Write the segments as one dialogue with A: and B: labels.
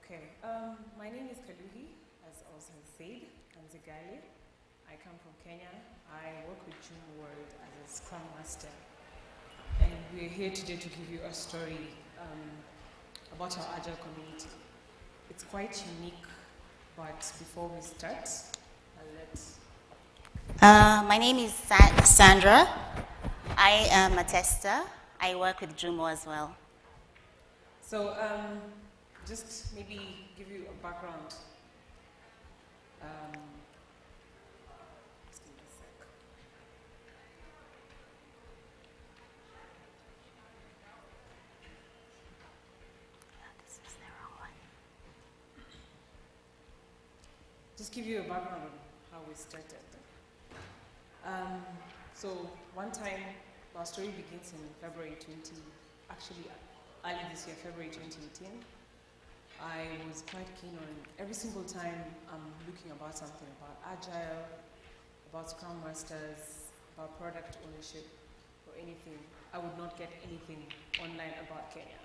A: Okay, my name is Kaluhi, as also said, Anzigale. I come from Kenya. I work with June World as a Scrum Master. And we're here today to give you a story about our Agile community. It's quite unique, but before we start,
B: my name is Sandra. I am a tester. I work with Jumo as well.
A: So just maybe give you a background. Just give me a sec.
B: This is the wrong one.
A: Just give you a background on how we started. So one time, our story begins in February early this year, February 2018. I was quite keen on every single time I'm looking about something about Agile, about Scrum Masters, about product ownership or anything, I would not get anything online about Kenya.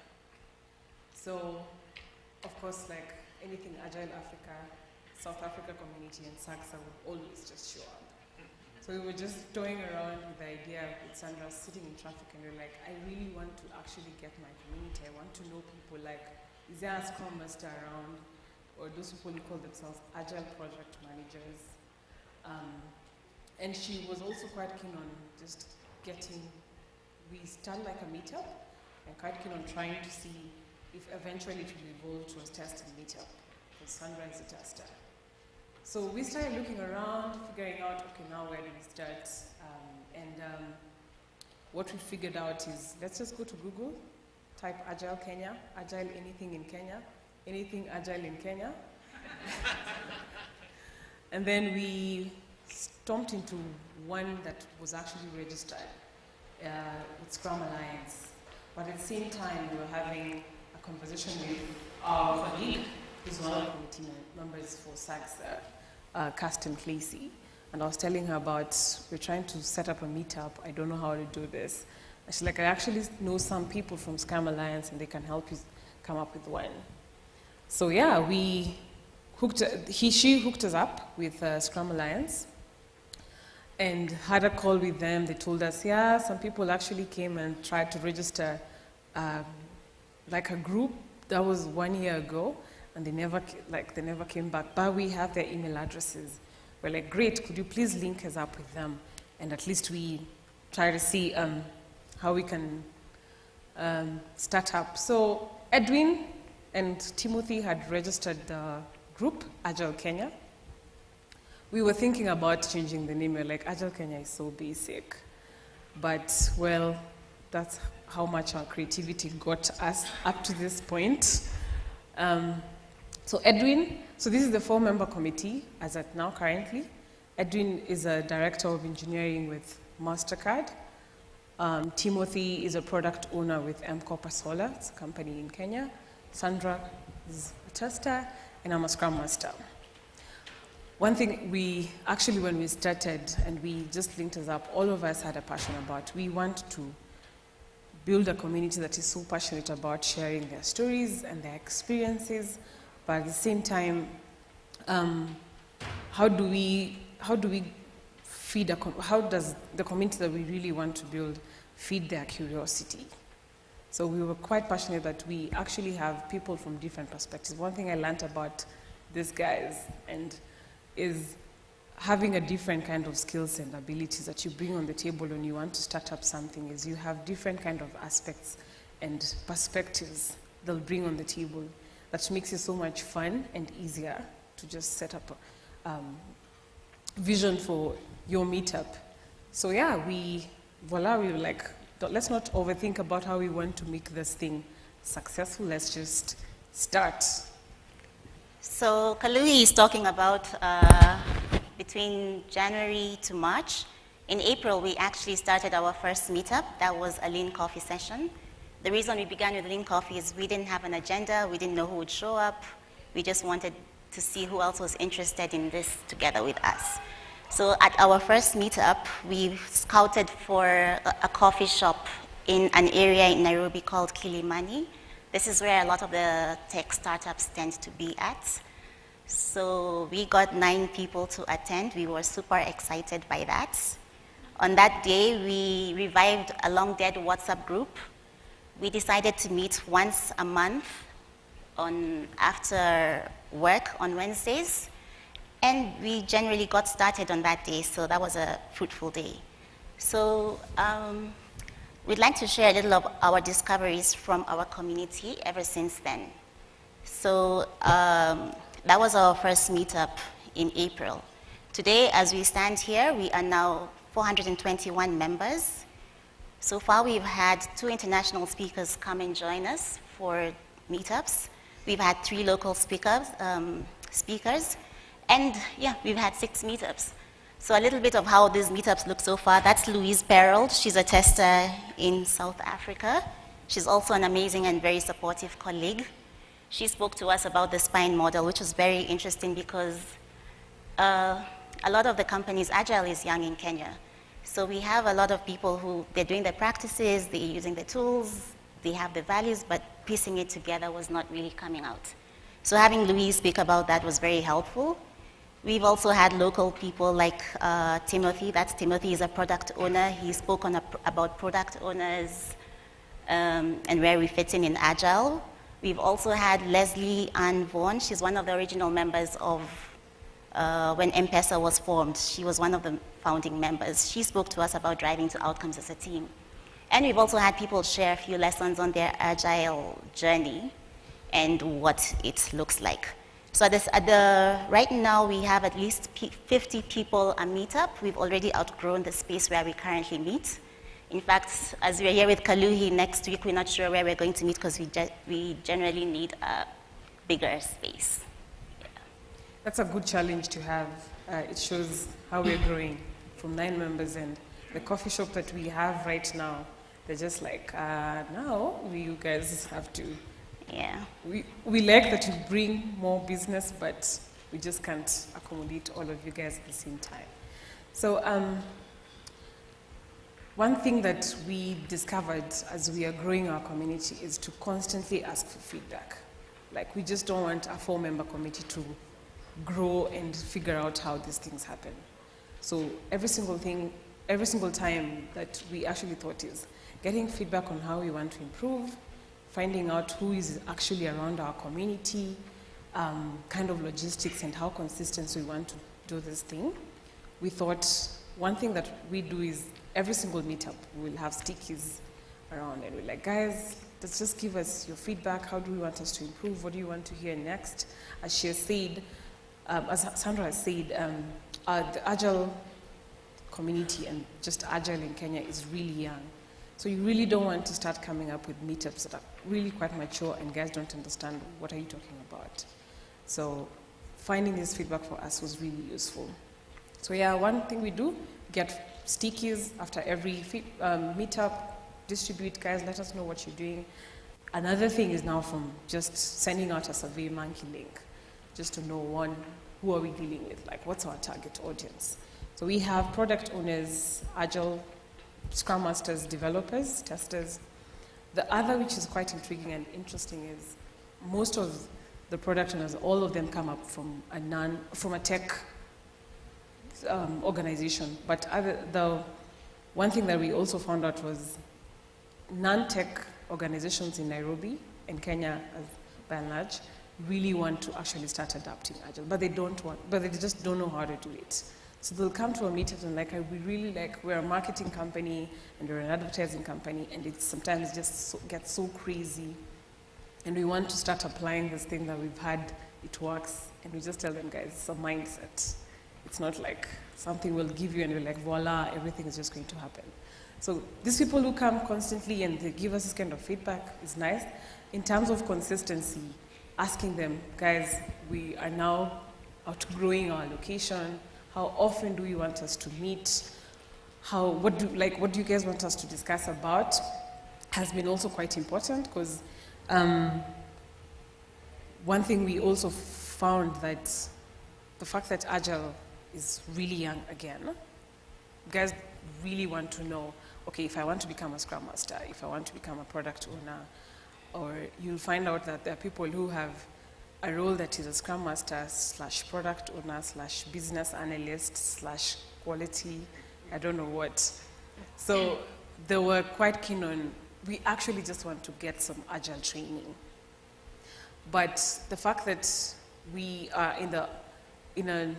A: So, of course, like anything Agile Africa, South Africa community and SAGSA would always just show up. So we were just toying around with the idea with Sandra sitting in traffic and we're like, I really want to actually get my community. I want to know people like, is there a Scrum Master around? Or those people who call themselves Agile project managers. And she was also quite keen on just we started like a meetup and quite keen on trying to see if eventually it will evolve to a testing meetup, because Sandra is a tester. So we started looking around, figuring out, okay, now where do we start? What we figured out is, let's just go to Google, type Agile Kenya, Agile anything in Kenya, anything Agile in Kenya. And then we stomped into one that was actually registered with Scrum Alliance. But at the same time, we were having a conversation with our colleague, who's one of the committee members for SAGSA, Kirsten Clasey. And I was telling her about, we're trying to set up a meetup. I don't know how to do this. And she's like, I actually know some people from Scrum Alliance and they can help you come up with one. So yeah, she hooked us up with Scrum Alliance and had a call with them. They told us, yeah, some people actually came and tried to register like a group. That was 1 year ago. And they never came back, but we have their email addresses. We're like, great, could you please link us up with them? And at least we try to see how we can start up. So Edwin and Timothy had registered the group, Agile Kenya. We were thinking about changing the name. We're like, Agile Kenya is so basic. But, well, that's how much our creativity got us up to this point. So Edwin, so this is the 4-member committee as at now currently. Edwin is a director of engineering with MasterCard. Timothy is a product owner with M-Copper Solar, it's a company in Kenya. Sandra is a tester, and I'm a Scrum Master. One thing when we started and we just linked us up, all of us had a passion about, we want to build a community that is so passionate about sharing their stories and their experiences. But at the same time, how does the community that we really want to build feed their curiosity? So we were quite passionate that we actually have people from different perspectives. One thing I learned about these guys is having a different kind of skills and abilities that you bring on the table when you want to start up something is you have different kind of aspects and perspectives they'll bring on the table. That makes it so much fun and easier to just set up a vision for your meetup. So yeah, we were like, let's not overthink about how we want to make this thing successful. Let's just start.
B: So Kaluhi is talking about between January to March. In April, we actually started our first meetup. That was a lean coffee session. The reason we began with lean coffee is we didn't have an agenda. We didn't know who would show up. We just wanted to see who else was interested in this together with us. So at our first meetup, we scouted for a coffee shop in an area in Nairobi called Kilimani. This is where a lot of the tech startups tend to be at. So we got 9 people to attend. We were super excited by that. On that day, we revived a long-dead WhatsApp group. We decided to meet once a month after work on Wednesdays. And we generally got started on that day, so that was a fruitful day. So we'd like to share a little of our discoveries from our community ever since then. So that was our first meetup in April. Today, as we stand here, we are now 421 members. So far, we've had 2 international speakers come and join us for meetups. We've had 3 local speakers, and yeah, we've had 6 meetups. So a little bit of how these meetups look so far. That's Louise Perold. She's a tester in South Africa. She's also an amazing and very supportive colleague. She spoke to us about the spine model, which was very interesting because a lot of the companies, Agile is young in Kenya. So we have a lot of people who, they're doing the practices, they're using the tools, they have the values, but piecing it together was not really coming out. So having Louise speak about that was very helpful. We've also had local people like Timothy. Timothy is a product owner. He spoke about product owners and where we fit in Agile. We've also had Leslie Ann Vaughan. She's one of the original members of when M-Pesa was formed. She was one of the founding members. She spoke to us about driving to outcomes as a team. And we've also had people share a few lessons on their Agile journey and what it looks like. So right now, we have at least 50 people a meetup. We've already outgrown the space where we currently meet. In fact, as we're here with Kaluhi next week, we're not sure where we're going to meet because we generally need a bigger space. Yeah.
A: That's a good challenge to have. It shows how we're growing from 9 members, and the coffee shop that we have right now, they're just like, now you guys have to.
B: Yeah.
A: We like that you bring more business, but we just can't accommodate all of you guys at the same time. So one thing that we discovered as we are growing our community is to constantly ask for feedback. Like, we just don't want a 4-member committee to grow and figure out how these things happen. So every single time that we actually thought is getting feedback on how we want to improve, finding out who is actually around our community, kind of logistics and how consistent we want to do this thing. We thought one thing that we do is every single meetup we'll have stickies around, and we're like, guys, let's just give us your feedback. How do we want us to improve? What do you want to hear next? As she has said, as Sandra has said, the Agile community and just Agile in Kenya is really young. So you really don't want to start coming up with meetups that are really quite mature and guys don't understand what are you talking about. So finding this feedback for us was really useful. So yeah, one thing we do, get stickies after every meetup, distribute, guys, let us know what you're doing. Another thing is now from just sending out a survey monkey link, just to know, who are we dealing with? Like, what's our target audience? So we have product owners, Agile, Scrum Masters, developers, testers. The other, which is quite intriguing and interesting, is most of the product owners, all of them come up from a tech organization. But the one thing that we also found out was non-tech organizations in Nairobi and Kenya, by and large, really want to actually start adapting Agile, but they just don't know how to do it. So they'll come to a meetup and we're a marketing company and we're an advertising company, and it sometimes just gets so crazy. And we want to start applying this thing that we've had, it works, and we just tell them, guys, it's a mindset. It's not like something we'll give you and we're like, voila, everything is just going to happen. So these people who come constantly and they give us this kind of feedback is nice. In terms of consistency, asking them, guys, we are now outgrowing our location. How often do you want us to meet? What do you guys want us to discuss about? Has been also quite important, because one thing we also found that the fact that Agile is really young again, guys really want to know, okay, if I want to become a Scrum Master, if I want to become a product owner, or you'll find out that there are people who have a role that is a Scrum Master / product owner / business analyst / quality, I don't know what. So they were quite keen on, we actually just want to get some Agile training. But the fact that we are in the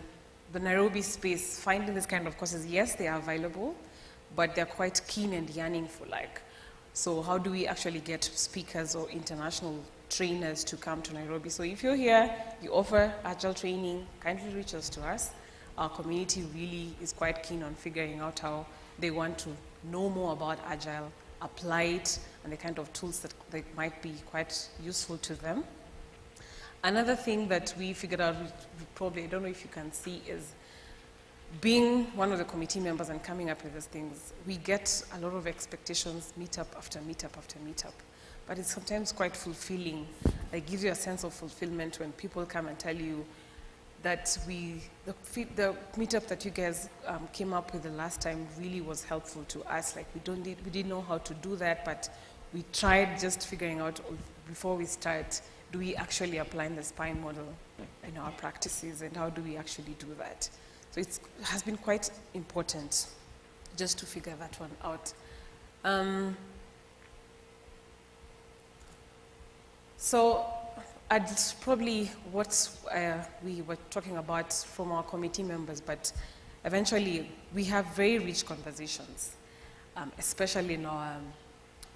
A: Nairobi space, finding this kind of courses, yes, they are available, but they're quite keen and yearning for so how do we actually get speakers or international trainers to come to Nairobi? So if you're here, you offer Agile training, kindly reach us to us. Our community really is quite keen on figuring out how they want to know more about Agile, apply it, and the kind of tools that might be quite useful to them. Another thing that we figured out, probably, I don't know if you can see, is being one of the committee members and coming up with these things, we get a lot of expectations, meetup after meetup after meetup. But it's sometimes quite fulfilling. It gives you a sense of fulfillment when people come and tell you that the meetup that you guys came up with the last time really was helpful to us. We didn't know how to do that, but we tried just figuring out before we start, do we actually apply the SPINE model in our practices, and how do we actually do that? So it has been quite important just to figure that one out. So probably what we were talking about from our committee members, but eventually we have very rich conversations, especially in our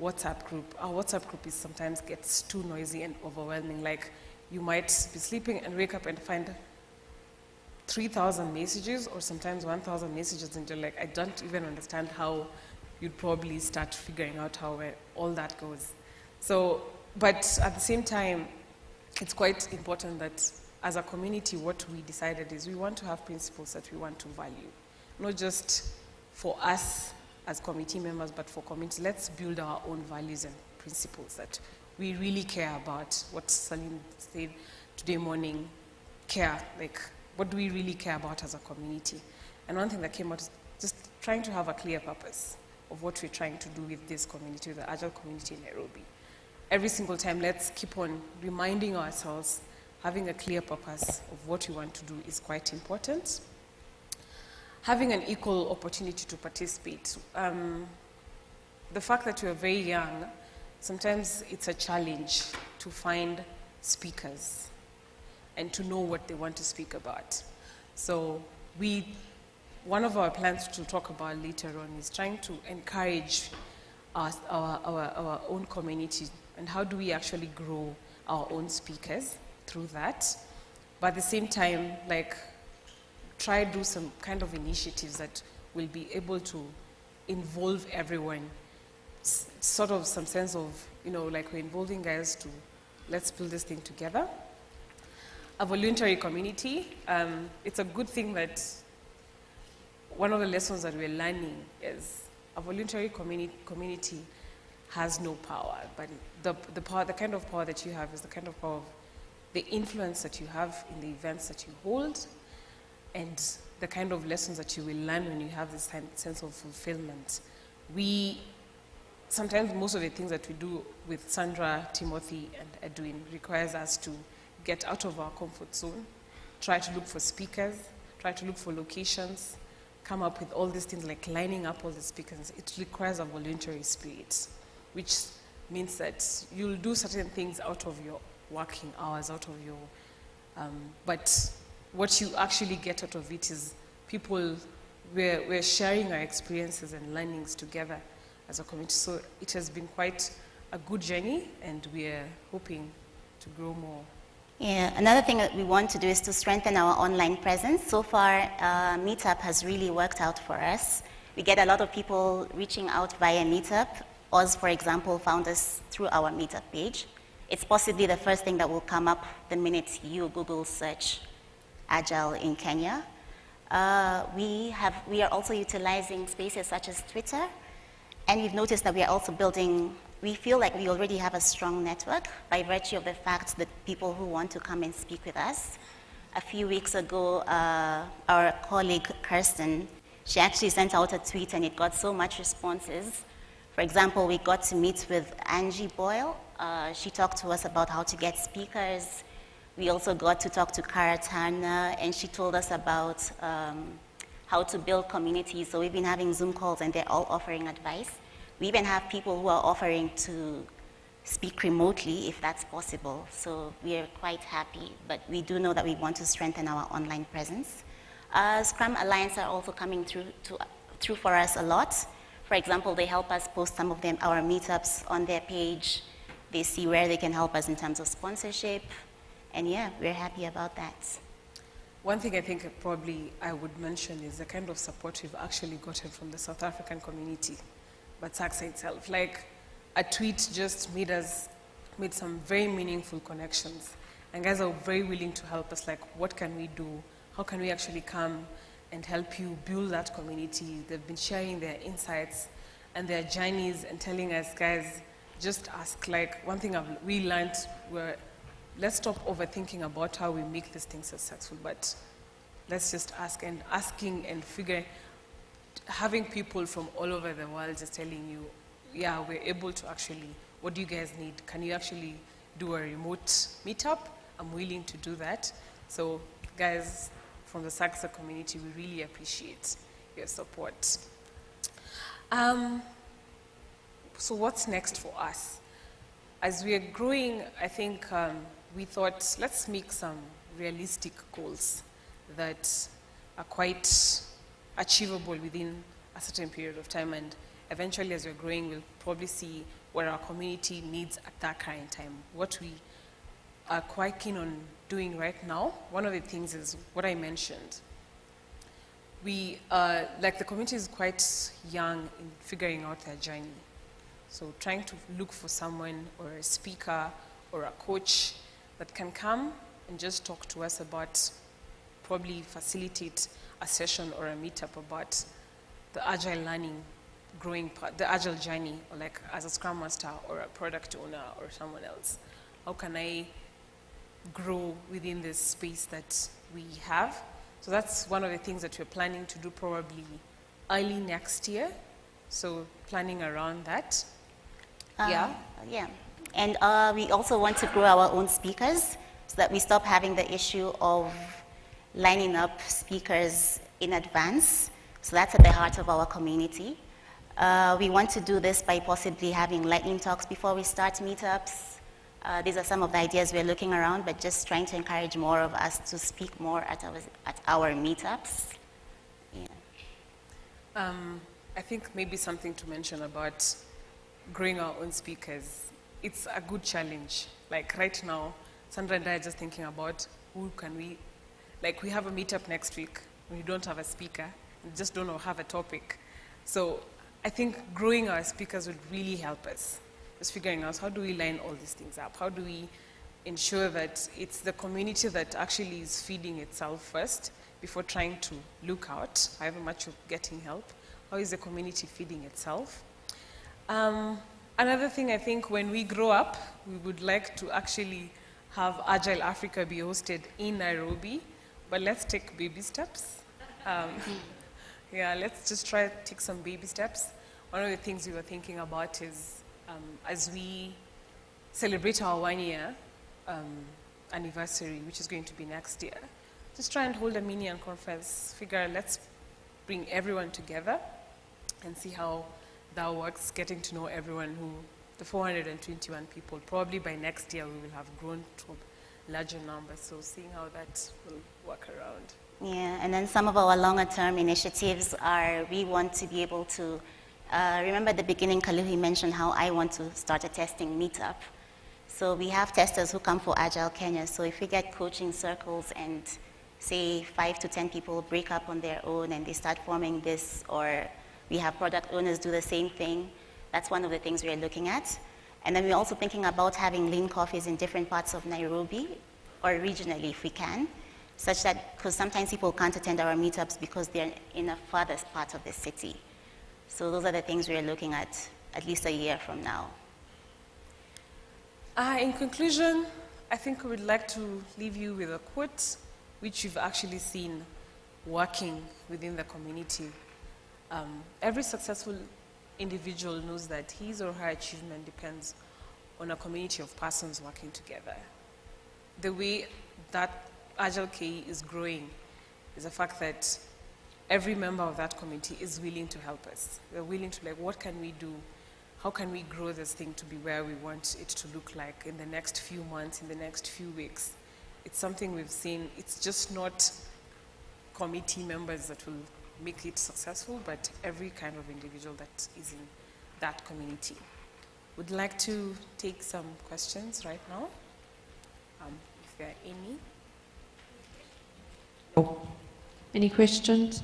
A: WhatsApp group. Our WhatsApp group sometimes gets too noisy and overwhelming. You might be sleeping and wake up and find 3,000 messages or sometimes 1,000 messages, and you're like, I don't even understand how you'd probably start figuring out where all that goes. So, but at the same time, it's quite important that as a community, what we decided is we want to have principles that we want to value, not just for us as committee members, but for community. Let's build our own values and principles that we really care about. What Salim said today morning, care, what do we really care about as a community? And one thing that came out is just trying to have a clear purpose of what we're trying to do with this community, the Agile community in Nairobi. Every single time, let's keep on reminding ourselves, having a clear purpose of what we want to do is quite important. Having an equal opportunity to participate. The fact that you're very young, sometimes it's a challenge to find speakers and to know what they want to speak about. So one of our plans to talk about later on is trying to encourage our own community, and how do we actually grow our own speakers through that. But at the same time, try to do some kind of initiatives that will be able to involve everyone. Sort of some sense of, we're involving guys to, let's build this thing together. A voluntary community, it's a good thing that one of the lessons that we're learning is a voluntary community has no power, but the kind of power that you have is the kind of power of the influence that you have in the events that you hold, and the kind of lessons that you will learn when you have this sense of fulfillment. Sometimes most of the things that we do with Sandra, Timothy, and Edwin requires us to get out of our comfort zone, try to look for speakers, try to look for locations, come up with all these things like lining up all the speakers. It requires a voluntary spirit, which means that you'll do certain things out of your working hours, out of your, but what you actually get out of it is we're sharing our experiences and learnings together as a community. So it has been quite a good journey, and we're hoping to grow more.
B: Yeah, another thing that we want to do is to strengthen our online presence. So far, Meetup has really worked out for us. We get a lot of people reaching out via Meetup. Oz, for example, found us through our Meetup page. It's possibly the first thing that will come up the minute you Google search Agile in Kenya. We are also utilizing spaces such as Twitter, and we've noticed that we are also we feel like we already have a strong network by virtue of the fact that people who want to come and speak with us. A few weeks ago, our colleague Kirsten, she actually sent out a tweet and it got so much responses. For example, we got to meet with Angie Boyle, She talked to us about how to get speakers. We also got to talk to Karatana, and she told us about how to build communities. So we've been having Zoom calls, and they're all offering advice. We even have people who are offering to speak remotely if that's possible. So we are quite happy, but we do know that we want to strengthen our online presence. Scrum Alliance are also coming through for us a lot. For example, they help us post some of our meetups on their page. They see where they can help us in terms of sponsorship. And yeah, we're happy about that.
A: One thing I think probably I would mention is the kind of support we've actually gotten from the South African community, but SACSA itself. Like, a tweet just made some very meaningful connections. And guys are very willing to help us, like, what can we do? How can we actually come and help you build that community? They've been sharing their insights and their journeys and telling us, guys, just ask. Like, one thing we learned were, let's stop overthinking about how we make this thing successful, but let's just ask. And asking and having people from all over the world just telling you, yeah, we're able to actually, what do you guys need? Can you actually do a remote meetup? I'm willing to do that. So guys from the SACSA community, we really appreciate your support. So what's next for us? As we are growing, I think we thought, let's make some realistic goals that are quite achievable within a certain period of time. And eventually, as we're growing, we'll probably see what our community needs at that current time. What we are quite keen on doing right now, one of the things is what I mentioned. We, like, the community is quite young in figuring out their journey. So trying to look for someone or a speaker or a coach that can come and just talk to us about, probably facilitate a session or a meetup about the agile learning, growing part, the agile journey, or like as a Scrum Master or a product owner or someone else. How can I grow within this space that we have? So that's one of the things that we're planning to do probably early next year. So planning around that. Yeah.
B: And we also want to grow our own speakers so that we stop having the issue of lining up speakers in advance. So that's at the heart of our community. We want to do this by possibly having lightning talks before we start meetups. These are some of the ideas we're looking around, but just trying to encourage more of us to speak more at our meetups. Yeah.
A: I think maybe something to mention about growing our own speakers. It's a good challenge. Like right now, Sandra and I are just thinking about who can we, like we have a meetup next week. We don't have a speaker, we just don't have a topic. So I think growing our speakers would really help us. Just figuring out how do we line all these things up? How do we ensure that it's the community that actually is feeding itself first before trying to look out, however much you're getting help? How is the community feeding itself? Another thing, I think when we grow up, we would like to actually have Agile Africa be hosted in Nairobi, but let's take baby steps. Yeah, let's just try to take some baby steps. One of the things we were thinking about is as we celebrate our 1-year anniversary, which is going to be next year, just try and hold a mini conference, let's bring everyone together and see how that works, getting to know everyone the 421 people. Probably by next year we will have grown to a larger number, so seeing how that will work around.
B: Yeah, and then some of our longer term initiatives are, we want to be able to, remember at the beginning Kaluhi mentioned how I want to start a testing meetup. So we have testers who come for Agile Kenya, so if we get coaching circles and say 5 to 10 people break up on their own and they start forming this, or we have product owners do the same thing, that's one of the things we're looking at. And then we're also thinking about having lean coffees in different parts of Nairobi, or regionally if we can, such that, because sometimes people can't attend our meetups because they're in the farthest part of the city. So those are the things we're looking at least a year from now.
A: In conclusion, I think we would like to leave you with a quote which you've actually seen working within the community. Every successful individual knows that his or her achievement depends on a community of persons working together. The way that Agile K is growing is the fact that every member of that community is willing to help us. We're willing to what can we do? How can we grow this thing to be where we want it to look like in the next few months, in the next few weeks? It's something we've seen. It's just not committee members that will make it successful, but every kind of individual that is in that community. Would like to take some questions right now, if there are any.
C: Any questions?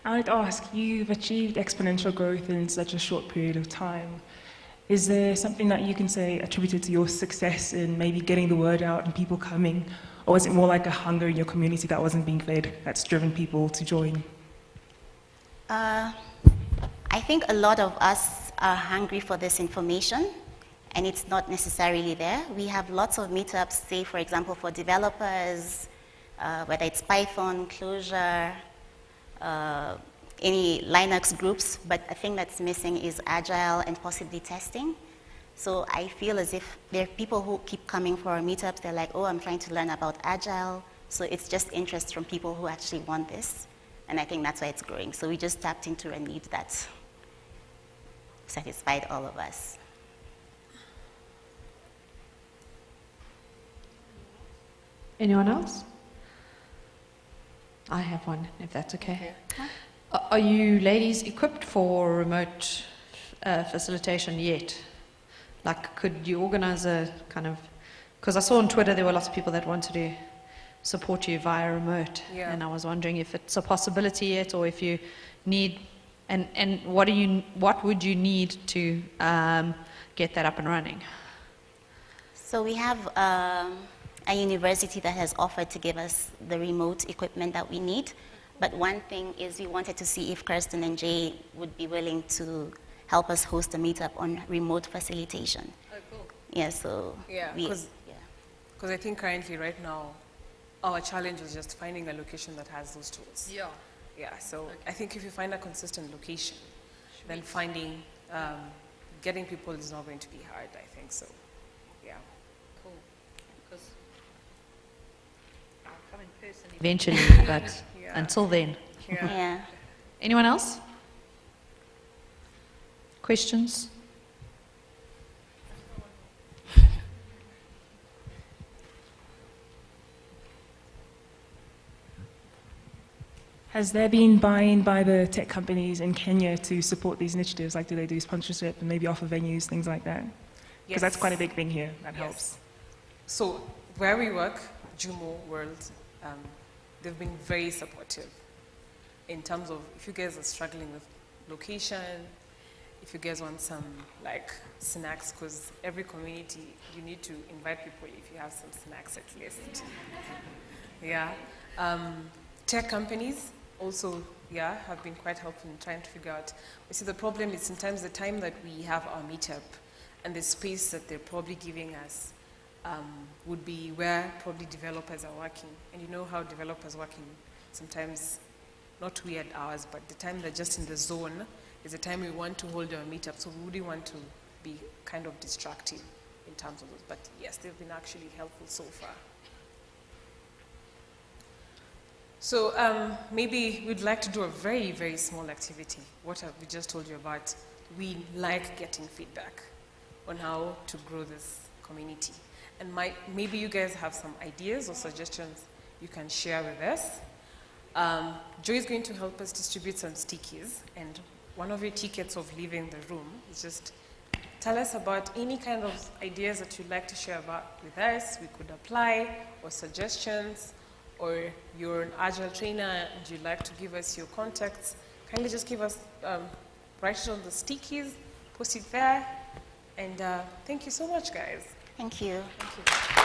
D: I would ask, you've achieved exponential growth in such a short period of time. Is there something that you can say attributed to your success in maybe getting the word out and people coming? Or is it more like a hunger in your community that wasn't being fed that's driven people to join?
B: I think a lot of us are hungry for this information, and it's not necessarily there. We have lots of meetups, say, for example, for developers, whether it's Python, Clojure, any Linux groups, but a thing that's missing is Agile and possibly testing. So I feel as if there are people who keep coming for our meetups. They're like, oh, I'm trying to learn about Agile. So it's just interest from people who actually want this. And I think that's why it's growing. So we just tapped into a need that satisfied all of us.
C: Anyone else? I have one, if that's okay. Are you ladies equipped for remote facilitation yet? Like, could you organize a kind of, because I saw on Twitter there were lots of people that wanted to support you via remote, and I was wondering if it's a possibility yet, or if you need, and what would you need to get that up and running?
B: So we have a university that has offered to give us the remote equipment that we need. But one thing is we wanted to see if Kirsten and Jay would be willing to help us host a meetup on remote facilitation.
A: Oh, cool.
B: Yeah, so...
A: Yeah, because I think currently right now, our challenge is just finding a location that has those tools. Yeah. Yeah, so I think if you find a consistent location, then finding, getting people is not going to be hard, I think so. Yeah.
C: Cool. Because I'll come in person eventually, but until then.
B: Yeah.
C: Anyone else? Questions?
D: Has there been buy-in by the tech companies in Kenya to support these initiatives? Like, do they do sponsorship and maybe offer venues, things like that? Because that's quite a big thing here. That helps.
A: So where we work, Jumo World, they've been very supportive in terms of if you guys are struggling with location, if you guys want some like snacks, because every community you need to invite people if you have some snacks at least. Yeah. Tech companies also, have been quite helpful in trying to figure out. You see, the problem is sometimes the time that we have our meetup and the space that they're probably giving us would be where probably developers are working. And you know how developers working sometimes, not weird hours, but the time they're just in the zone is the time we want to hold our meetup. So we wouldn't want to be kind of distracting in terms of those. But yes, they've been actually helpful so far. So maybe we'd like to do a very, very small activity. What have we just told you about? We like getting feedback on how to grow this community. And maybe you guys have some ideas or suggestions you can share with us. Joy is going to help us distribute some stickies. And one of your tickets of leaving the room is just tell us about any kind of ideas that you'd like to share about with us. We could apply, or suggestions, or you're an Agile trainer and you'd like to give us your contacts, kindly just give us, write it on the stickies, post it there, and thank you so much, guys.
B: Thank you.
A: Thank you.